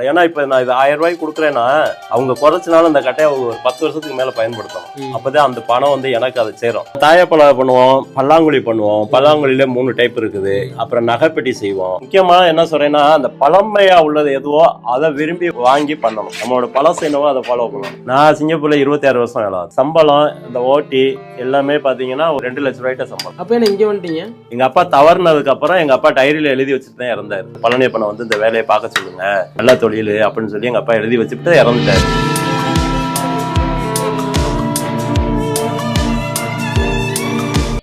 ஏன்னா இப்ப நான் இது 1000 ரூபாய்க்கு கொடுக்குறேன்னா அவங்க குறைச்சினாலும் அந்த கட்டையை ஒரு 10 வருஷத்துக்கு மேல பயன்படுத்தணும். அப்பதான் அந்த பணம் வந்து எனக்கு அதை சேரும். தாயப்பழ பண்ணுவோம், பல்லாங்குழி பண்ணுவோம். பல்லாங்குழியில 3 டைப் இருக்குது. அப்புறம் நகைப்பெட்டி செய்வோம். முக்கியமா என்ன சொல்றேன்னா, அந்த பழமையா உள்ளது எதுவோ அதை விரும்பி வாங்கி பண்ணணும். நம்மளோட பழசு என்னவோ அதை ஃபாலோ பண்ணணும். நான் சிங்கப்பூர்ல 26 வருஷம் வேலை. சம்பளம் இந்த ஓட்டி எல்லாமே பாத்தீங்கன்னா ஒரு 2 லட்சம் ரூபாய்ட்ட சம்பளம். அப்ப என்ன இங்க வந்துட்டீங்க? எங்க அப்பா தவறுனதுக்கு அப்புறம் எங்க அப்பா டைரியில எழுதி வச்சுட்டு தான் இறந்தாரு. பழனியப்பனை வந்து இந்த வேலையை பார்க்க சொல்லுங்க, நல்ல தொழில் அப்படின்னு சொல்லி எங்க அப்பா எழுதி வச்சுட்டு இறந்துட்டாரு.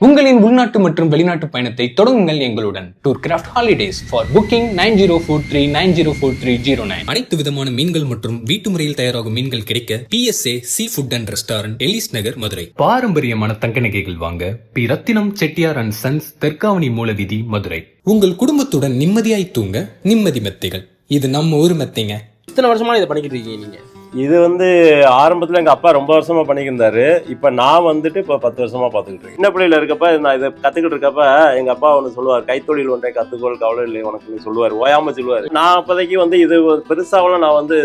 உங்களின் உள்நாட்டு மற்றும் வெளிநாட்டு பயணத்தை தொடங்குங்கள் எங்களுடன். டூர்கிராஃப்ட் ஹாலிடேஸ் ஃபார் புக்கிங் 9043904309. அனைத்து விதமான மீன்கள் மற்றும் வீட்டு முறையில் தயாராகும் மீன்கள் கிடைக்க PSA seafood and restaurant, Ellis நகர், மதுரை. பாரம்பரியமான தங்க நகைகள் வாங்க P Rathinam Chettiar and sons, தெற்காவணி மூலவீதி, மதுரை. உங்கள் குடும்பத்துடன் நிம்மதியாய் தூங்க நிம்மதி மெத்தைகள். இது நம்ம ஊர் மெத்தைங்க. இத்தனை வருஷமா இதை பண்ணிக்கிட்டு இருக்கீங்க நீங்க? இது வந்து ஆரம்பத்துல எங்க அப்பா ரொம்ப வருஷமா பண்ணிக்கிட்டு இருந்தாரு. இப்ப நான் வந்துட்டு இப்ப 10 வருஷமா பாத்துக்கிட்டு இருக்கேன். சின்ன பிள்ளையில இருக்கப்ப நான் இதை கத்துக்கிட்டு இருக்கப்ப எங்க அப்பா ஒண்ணு சொல்லுவார், கைத்தொழில் ஒன்றை கத்துக்கோள் கவலை இல்லை உனக்கு சொல்லுவாரு, ஓயாம சொல்லுவாரு. நான் அப்போதைக்கு வந்து இது பெருசாவெல்லாம் நான் வந்து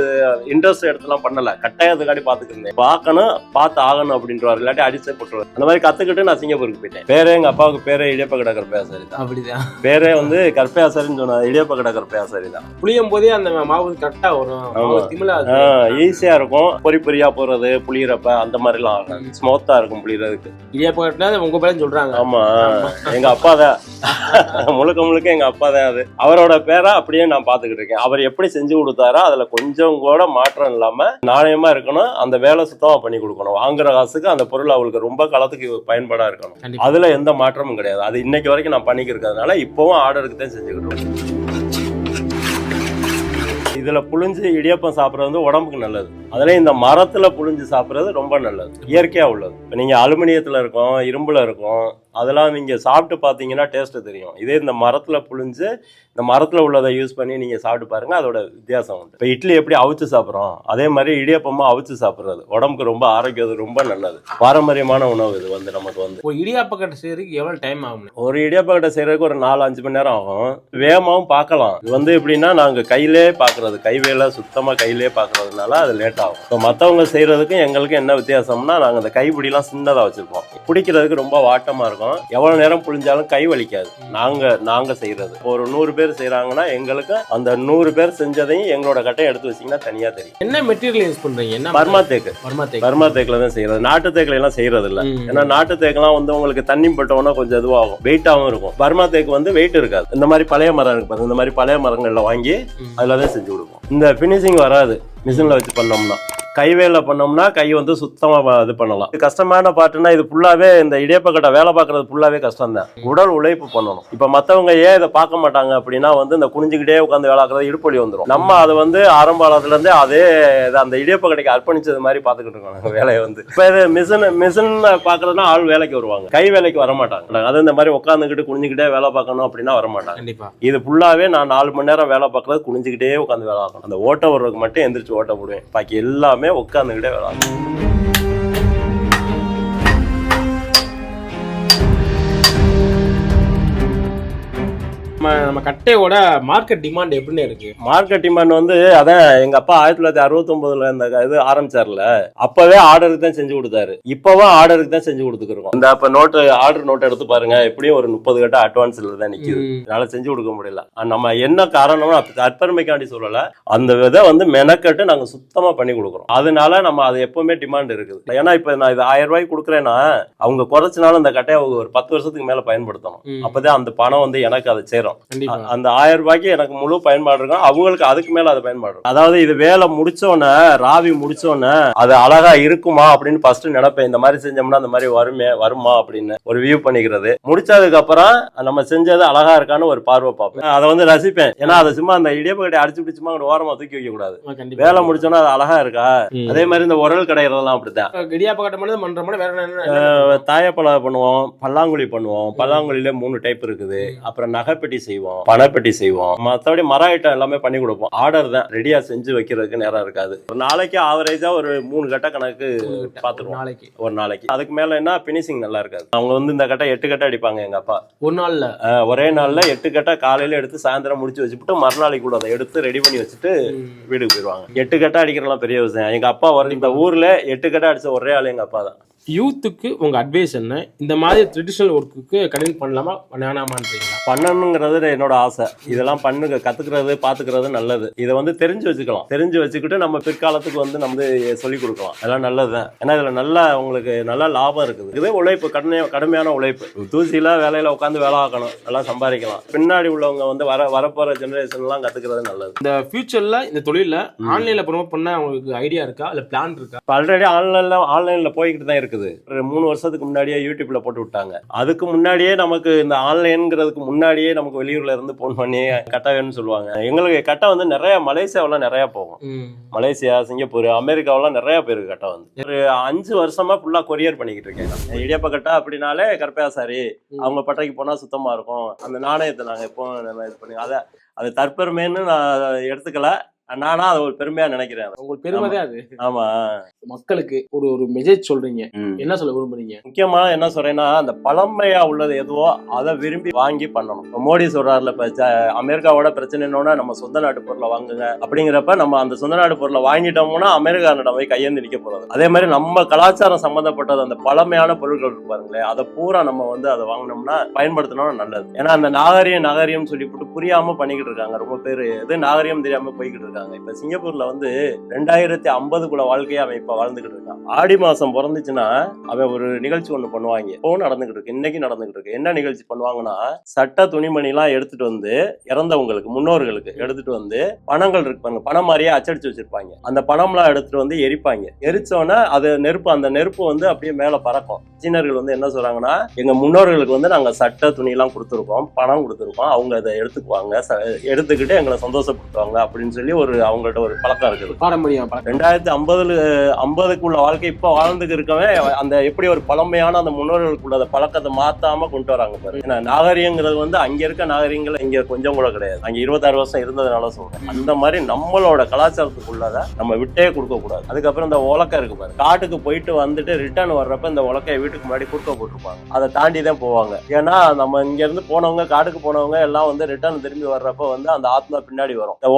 இன்ட்ரெஸ்ட் எடுத்துலாம் பண்ணல, கட்டாயத்துக்காடி பாத்துக்கிட்டு இருந்தேன். பார்க்கணும் பார்த்து ஆகணும் அப்படின்றவாரு, இல்லாட்டி அடிச்சே போட்டுருவாரு. அந்த மாதிரி கத்துக்கிட்டு நான் சிங்கப்பூருக்கு போயிட்டேன். பேரே எங்க அப்பாவுக்கு பேரே இடியப்ப கடை கற்பையாசாரி தான். அப்படிதான் பேரே வந்து கற்பையாசாரின்னு சொன்ன, இடியப்ப கடை கற்பையாசாரி தான். புளியும் போதே அந்த மாவு கரெக்டா வரும், ஈஸியா இருக்கும். பொறியா போறது புளியறப்ப அந்த மாதிரி எல்லாம் ஸ்மூத்தா இருக்கும் புளியறதுக்கு. உங்க பேரும் சொல்றாங்க. ஆமா, எங்க அப்பா தான் முழுக்க எங்க அப்பா தான். அது அவரோட பேரா அப்படியே நான் பாத்துக்கிட்டு இருக்கேன். அவர் எப்படி செஞ்சு கொடுத்தாரோ அதுல கொஞ்சம் கூட மாற்றம் இல்லாம நாணயமா இருக்கணும். அந்த வேலை சுத்தமா பண்ணி கொடுக்கணும். வாங்குற காசுக்கு அந்த பொருள் அவங்களுக்கு ரொம்ப காலத்துக்கு பயன்படா இருக்கணும். அதுல எந்த மாற்றமும் கிடையாது. அது இன்னைக்கு வரைக்கும் நான் பண்ணிக்கிறதுனால இப்பவும் ஆர்டருக்கு தான் செஞ்சுக்கிட்டு இருக்கேன். இதுல புளிஞ்சு இடியப்பம் சாப்பிட்றது வந்து உடம்புக்கு நல்லது. அதுல இந்த மரத்துல புளிஞ்சு சாப்பிட்றது ரொம்ப நல்லது, இயற்கையா உள்ளது. இப்போ நீங்க அலுமினியத்துல இருக்கும், இரும்புல இருக்கும், அதெல்லாம் நீங்க சாப்பிட்டு பார்த்தீங்கன்னா டேஸ்ட் தெரியும். இதே இந்த மரத்துல புளிஞ்சு இந்த மரத்துல உள்ளதை யூஸ் பண்ணி நீங்க சாப்பிட்டு பாருங்க, அதோட வித்தியாசம் உண்டு. இப்போ இட்லி எப்படி அவிச்சு சாப்பிட்றோம், அதே மாதிரி இடியப்பமா அவிச்சு சாப்பிட்றது உடம்புக்கு ரொம்ப ஆரோக்கியம், ரொம்ப நல்லது. பாரம்பரியமான உணவு இது வந்து நமக்கு வந்து. ஒரு இடியாப்பக்கட்டை செய்யறதுக்கு எவ்வளவு டைம் ஆகும்? ஒரு இடியாப்பக்கட்டை செய்யறதுக்கு ஒரு 4-5 மணி நேரம் ஆகும். வேகமாவும் பார்க்கலாம். இது வந்து எப்படின்னா நாங்க கையிலே பாக்குறது, கைவேல சுத்தமா கையிலே பாக்குறதுனால அது லேட் ஆகும். இப்போ மற்றவங்க செய்யறதுக்கும் எங்களுக்கும் என்ன வித்தியாசம்னா, நாங்க அந்த கைப்பிடிலாம் சின்னதா வச்சிருப்போம். பிடிக்கிறதுக்கு ரொம்ப வாட்டமா இருக்கும். எவ்வளவு நேரம் புளிஞ்சாலும் கை வலிக்காது. நாங்க செய்யறது ஒரு 100 பேர் செய்யறாங்கன்னா எங்களுக்கு அந்த 100 பேர் செஞ்சதையும் எங்களோட கட்டையை எடுத்து வச்சீங்கன்னா தனியா தெரியும். என்ன மெட்டீரியல் யூஸ் பண்றீங்க? என்ன? பர்மா தேக்குல தான் செய்யறது. நாட்டு தேக்குல எல்லாம் செய்யறது இல்ல. ஏன்னா நாட்டு தேக்கெல்லாம் வந்து உங்களுக்கு தண்ணி பட்டோம்னா கொஞ்சம் இதுவாகும், வெயிட்டாவும் இருக்கும். பர்மா தேக்கு வந்து வெயிட் இருக்காது. இந்த மாதிரி பழைய மரம் இருக்கு பாருங்க, இந்த மாதிரி பழைய மரங்கள்ல வாங்கி அதுலதான் செஞ்சு கொடுக்கும். இந்த பினிஷிங் வராது மிஷின்ல வச்சு பண்ணோம்னா. கைவேல பண்ணோம்னா கை வந்து சுத்தமா இது பண்ணலாம். கஷ்டமான பாட்டுனா இது ஃபுல்லாவே இந்த இடியப்பக்கட்டை வேலை பார்க்கறது ஃபுல்லாவே கஷ்டம் தான். உடல் உழைப்பு பண்ணணும். இப்ப மத்தவங்க ஏன் இதை பார்க்க மாட்டாங்க அப்படின்னா வந்து இந்த குனிஞ்சுக்கிட்டே உட்காந்து வேலை பார்க்கறது இடுப்பொலி வந்துடும். நம்ம அதை வந்து ஆரம்பாலத்துல இருந்தே அதே அந்த இடியப்பக்கட்டைக்கு அர்ப்பணிச்சது மாதிரி பாத்துக்கிட்டு இருக்கோம் வேலையை வந்து. இப்ப இது மிஷின் பாக்குறதுனா ஆள் வேலைக்கு வருவாங்க, கை வேலைக்கு வர மாட்டாங்க. அது இந்த மாதிரி உட்காந்துக்கிட்டு குனிஞ்சுக்கிட்டே வேலை பார்க்கணும் அப்படின்னா வர மாட்டாங்க. இது ஃபுல்லாவே நான் 4 மணி நேரம் வேலை பார்க்கறது குனிஞ்சுக்கிட்டே உட்காந்து வேலை பார்க்கணும். அந்த ஓட்ட வர்றதுக்கு மட்டும் எந்திரிச்சு ஓட்ட போடுவேன், பாக்கி எல்லாமே உட்காந்துக்கிட்டே வேலை. நம்ம கட்டையோட மார்க்கெட் டிமாண்ட் எப்படின்னு இருக்கு? மார்க்கெட் டிமாண்ட் வந்து அதான் எங்க அப்பா 1969 இந்த இது ஆரம்பிச்சார்ல, அப்பவே ஆர்டருக்கு தான் செஞ்சு கொடுத்தாரு. இப்பவும் ஆர்டருக்கு தான் செஞ்சு கொடுத்துருக்கோம். இந்த அப்ப ஆர்டர் நோட் எடுத்து பாருங்க, எப்படியும் ஒரு 30 கட்ட அட்வான்ஸ்ல தான் நிக்குது. அதனால செஞ்சு கொடுக்க முடியல. நம்ம என்ன காரணம்னா கற்பனைக்காண்டி சொல்லல, அந்த விதை வந்து மெனக்கட்டு நாங்க சுத்தமா பண்ணி கொடுக்குறோம். அதனால நம்ம அது எப்பவுமே டிமாண்ட் இருக்குது. ஏன்னா இப்ப நான் இது 1000 ரூபாய்க்கு கொடுக்குறேன்னா அவங்க குறைச்சினாலும் இந்த கட்டையை ஒரு 10 வருஷத்துக்கு மேல பயன்படுத்தணும். அப்பதான் அந்த பணம் வந்து எனக்கு அதை சேரும். அந்த 1000 ரூபாய்க்கு எனக்கு முழு பயன்பாடு இருக்கும், அவங்களுக்கு அதுக்கு மேல அதை பயன்பாடு. அதாவது இது வேலை முடிச்சோன்னே, ராவி முடிச்சோன்னே அது அழகா இருக்குமா அப்படின்னு ஃபர்ஸ்ட் நினைப்பேன். இந்த மாதிரி செஞ்சோம்னா அந்த மாதிரி வருமா அப்படின்னு ஒரு வியூ பண்ணிக்கிறது. முடிச்சதுக்கு அப்புறம் நம்ம செஞ்சது அழகா இருக்கான்னு ஒரு பார்வை பார்ப்பேன். அதை வந்து ரசிப்பேன். ஏன்னா அதை சும்மா அந்த இடியப்பக்கட்டை அடிச்சு பிடிச்சுமா ஓரமா தூக்கி வைக்க கூடாது. வேலை முடிச்சோன்னா அது அழகா இருக்கா. அதே மாதிரி இந்த உரல் கடையிறதெல்லாம் அப்படித்தான். தாயப்பழ பண்ணுவோம், பல்லாங்குழி பண்ணுவோம். பல்லாங்குழியில 3 டைப் இருக்குது. அப்புறம் நகைப்பெட்டி செய்வோம், பணப்பெட்டி செய்வோம், மற்றபடி மர ஐட்டம் எல்லாமே பண்ணி கொடுப்போம். ஆர்டர் தான், ரெடியா செஞ்சு வைக்கிறதுக்கு நேரம் இருக்காது. ஒரு நாளைக்கு ஆவரேஜா ஒரு 3 கட்டை கணக்கு பாத்துருவோம் நாளைக்கு. ஒரு நாளைக்கு. அதுக்கு மேல என்ன பினிஷிங் நல்லா இருக்காது. அவங்க வந்து இந்த கட்டை 8 கட்டை அடிப்பாங்க எங்க அப்பா ஒரு நாள்ல. ஒரே நாள்ல 8 கட்டை காலையில எடுத்து சாயந்தரம் முடிச்சு வச்சுட்டு மறுநாளைக்கு கூட அதை எடுத்து ரெடி பண்ணி வச்சுட்டு வீட்டுக்கு போயிடுவாங்க. 8 கட்டை அடிக்கிறதுலாம் பெரிய விஷயம். எங்க அப்பா இந்த ஊர்ல 8 கட்டை அடிச்ச ஒரே ஆள் எங்க அப்பா தான். யூத்துக்கு உங்க அட்வைஸ் என்ன? இந்த மாதிரி ட்ரெடிஷனல் ஒர்க்குக்கு கண்டினியூ பண்ணலாமா வேணாமான்றீங்களா? பண்ணணுங்கிறது என்னோட ஆசை. இதெல்லாம் கத்துக்கிறது பாத்துக்கிறது நல்லது. இதை வந்து தெரிஞ்சு வச்சுக்கலாம். தெரிஞ்சு வச்சுக்கிட்டு நம்ம பிற்காலத்துக்கு வந்து நம்ம சொல்லிக் கொடுக்கலாம். அதெல்லாம் நல்லதுதான். ஏன்னா இதுல நல்லா உங்களுக்கு நல்ல லாபம் இருக்குது. இதே உழைப்பு, கடுமையான உழைப்பு. தூசியில வேலையில உட்காந்து வேலை ஆக்கணும், நல்லா சம்பாதிக்கலாம். பின்னாடி உள்ளவங்க வந்து வரப்போற ஜெனரேஷன் எல்லாம் கத்துக்கிறது நல்லது. இந்த ஃபியூச்சர்ல இந்த தொழில ஆன்லைன்ல ப்ரோமோட் பண்ண உங்களுக்கு ஐடியா இருக்கா, இல்ல பிளான் இருக்கா? ஆல்ரெடி ஆன்லைன்ல போய்கிட்டு தான் இருக்குது. 3 வருஷத்துக்கு முன்னாடியே யூடியூப்ல போட்டு விட்டாங்க. அதுக்கு முன்னாடியே நமக்கு இந்த ஆன்லைன்ங்கிறதுக்கு முன்னாடியே நமக்கு வெளியூர்ல இருந்து போன் பண்ணி கட்டை வேணும்னு சொல்லுவாங்க. எங்களுக்கு கட்டை வந்து நிறைய மலேசியாவெல்லாம் நிறைய போகும். மலேசியா, சிங்கப்பூர், அமெரிக்காவெல்லாம் நிறைய பேருக்கு கட்டை வந்து ஒரு 5 வருஷமா ஃபுல்லா கொரியர் பண்ணிக்கிட்டு இருக்கேன். இடியப்ப கட்டை அப்படின்னாலே கருப்பையாசாரி அவங்க பட்டைக்கு போனா சுத்தமா இருக்கும். அந்த நாணயத்தை நாங்க எப்போ இது பண்ணி அது தற்பெருமைன்னு நான் எடுத்துக்கல. நானா அதை ஒரு பெருமையா நினைக்கிறேன். உங்களுக்கு பெருமைதான் அது. ஆமா, மக்களுக்கு ஒரு மெசேஜ் சொல்றீங்க, என்ன சொல்ல விரும்புறீங்க? முக்கியமா என்ன சொல்றேன்னா, அந்த பழமையா உள்ளது எதுவோ அதை விரும்பி வாங்கி பண்ணணும். மோடி சொல்றாருல, இப்ப அமெரிக்காவோட பிரச்சனைனோட நம்ம சொந்த நாட்டு பொருளை வாங்குங்க அப்படிங்கிறப்ப நம்ம அந்த சொந்த நாட்டு பொருளை வாங்கிட்டோம்னா அமெரிக்கானிடம் போய் கையேந்து நிக்க போறது. அதே மாதிரி நம்ம கலாச்சாரம் சம்பந்தப்பட்டது அந்த பழமையான பொருட்கள் இருப்பாருங்களே, அதை பூரா நம்ம வந்து அதை வாங்கினோம்னா பயன்படுத்தினோம்னா நல்லது. ஏன்னா அந்த நாகரிகம் சொல்லிவிட்டு புரியாம பண்ணிக்கிட்டு இருக்காங்க. ரொம்ப பேர் எது நாகரிகம் தெரியாம போய்கிட்டு இருக்காங்க. இப்ப சிங்கப்பூர்ல வந்து 2050 வாழ்க்கையை அவன் இப்ப வாழ்ந்துகிட்டு இருக்கான். ஆடி மாசம் பிறந்துச்சுன்னா அவன் ஒரு நிகழ்ச்சி ஒண்ணு பண்ணுவாங்க. இப்போ நடந்துகிட்டு இருக்கு, இன்னைக்கு நடந்துகிட்டு இருக்கு. என்ன நிகழ்ச்சி பண்ணுவாங்கன்னா, சட்ட துணிமணி எல்லாம் எடுத்துட்டு வந்து இறந்தவங்களுக்கு, முன்னோர்களுக்கு எடுத்துட்டு வந்து பணங்கள் இருக்கு, பணம் மாதிரியே அச்சடிச்சு வச்சிருப்பாங்க. அந்த பணம் எல்லாம் எடுத்துட்டு வந்து எரிப்பாங்க. எரிச்சோன்னா அது நெருப்பு, அந்த நெருப்பு வந்து அப்படியே மேல பறக்கும். சீனர்கள் வந்து என்ன சொல்றாங்கன்னா, எங்க முன்னோர்களுக்கு வந்து நாங்க சட்ட துணி எல்லாம் கொடுத்துருக்கோம், பணம் கொடுத்துருக்கோம், அவங்க அதை எடுத்துக்குவாங்க, எடுத்துக்கிட்டு எங்களை சந்தோஷப்படுத்துவாங்க அப்படின்னு சொல்லி அவங்கள்ட்ட ஒரு பழக்கம் இருக்குது. 2050 வாழ்க்கை இப்ப வாழ்ந்துக்கு இருக்கவே அந்த எப்படி ஒரு பழமையான அந்த முன்னோர்களுக்குள்ள பழக்கத்தை மாத்தாம கொண்டு வராங்க பாரு. ஏன்னா நாகரிகங்கிறது வந்து அங்க இருக்க நாகரிகங்கள் இங்க கொஞ்சம் கூட கிடையாது. அங்க 26 வருஷம் இருந்ததுனால சொல்றேன். அந்த மாதிரி நம்மளோட கலாச்சாரத்துக்குள்ளத நம்ம விட்டே கொடுக்க கூடாது. அதுக்கப்புறம் இந்த உலக்கை இருக்கு பாரு, காட்டுக்கு போயிட்டு வந்துட்டு ரிட்டர்ன் வர்றப்ப இந்த உலக்கையை வீட்டுக்கு முன்னாடி கொடுக்க போட்டிருப்பாங்க. அதை தாண்டி தான் போவாங்க. ஏன்னா நம்ம இங்க இருந்து போனவங்க, காட்டுக்கு போனவங்க எல்லாம் வந்து ரிட்டர்ன் திரும்பி வர்றப்ப வந்து அந்த ஆத்மா பின்னாடி வரும். இந்த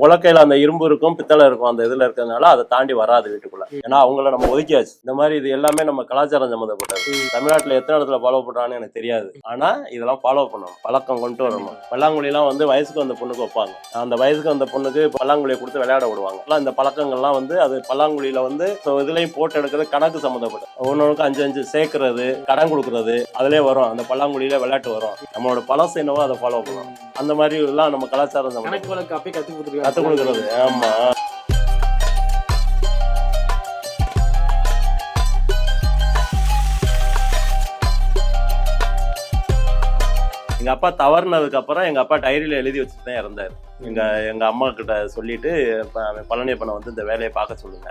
உலக்கையில அந்த இரும்பு இருக்கும், பித்தளை இருக்கும், அந்த இதுல இருக்கிறதுனால அதை தாண்டி வராது வீட்டுக்குள்ள. ஏன்னா அவங்கள நம்ம ஒதுக்கியாச்சு. இந்த மாதிரி இது எல்லாமே நம்ம கலாச்சாரம் சம்மந்தப்பட்டது. தமிழ்நாட்டுல எத்தனை இடத்துல ஃபாலோ பண்றான்னு எனக்கு தெரியாது. ஆனா இதெல்லாம் ஃபாலோ பண்ணணும், பழக்கம் கொண்டு வரணும். பல்லாங்குழி எல்லாம் வந்து வயசுக்கு வந்த பொண்ணுக்கு வைப்பாங்க. அந்த வயசுக்கு வந்த பொண்ணுக்கு பல்லாங்குழியை கொடுத்து விளையாட விடுவாங்க. இந்த பழக்கங்கள்லாம் வந்து அது பல்லாங்குழியில வந்து இதுலயும் போட்டு எடுக்கிறது கணக்கு சம்மந்தப்பட்டது. ஒன்னொருக்கு 5 சேர்க்கறது, கடன் கொடுக்கறது, அதுலயே வரும். அந்த பல்லாங்குழியில விளையாட்டு வரும். நம்மளோட பழசு என்னவோ அதை ஃபாலோ பண்ணணும். அந்த மாதிரி எல்லாம் நம்ம கலாச்சாரம் கத்து கொடுக்கறது. ஆமா, எங்க அப்பா தவறுனதுக்கு அப்புறம் எங்க அப்பா டைரியில எழுதி வச்சுட்டு தான் இறந்தாரு. எங்க அம்மா கிட்ட சொல்லிட்டு, பழனியப்பனை வந்து இந்த வேலையை பார்க்க சொல்லுங்க,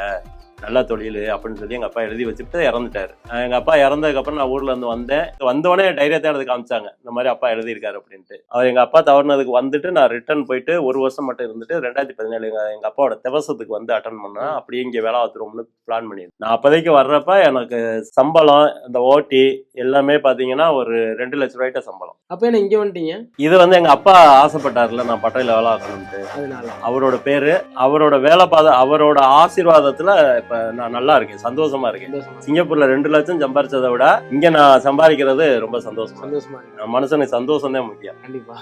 நல்ல தொழில் அப்படின்னு சொல்லி எங்க அப்பா எழுதி வச்சுட்டு இறந்துட்டாரு. எங்க அப்பா இறந்ததுக்கு அப்புறம் நான் ஊர்ல இருந்து வந்தோடனே டைரியத்தை எடுத்து காமிச்சாங்க, இந்த மாதிரி அப்பா எழுதியிருக்காரு அப்படின்ட்டு. அவர் எங்க அப்பா தவறுனதுக்கு வந்துட்டு நான் ரிட்டர்ன் போயிட்டு 1 வருஷம் மட்டும் இருந்துட்டு 2017 எங்க அப்பாவோட திவசத்துக்கு வந்து அட்டன் பண்ணா. அப்படியே இங்க வேலை ஆத்துறோம்னு பிளான் பண்ணிடுறேன். நான் அப்போதைக்கு வர்றப்ப எனக்கு சம்பளம், இந்த ஓட்டி எல்லாமே பாத்தீங்கன்னா ஒரு 2 லட்சம் ரூபாய்ட்ட சம்பளம். அப்ப என்ன இங்க வந்துட்டீங்க? இது வந்து எங்க அப்பா ஆசைப்பட்டாருல நான் பட்டையில வேலை ஆகணும்ட்டு. அவரோட பேரு, அவரோட வேலை அவரோட ஆசீர்வாதத்துல நான் நல்லா இருக்கேன், சந்தோஷமா இருக்கேன். சிங்கப்பூர்ல 2 லட்சம் சம்பாரிச்சதை விட இங்க நான் சம்பாதிக்கிறது ரொம்ப சந்தோஷமா. மனுஷனுக்கு சந்தோஷம் தான் முக்கியம். கண்டிப்பா.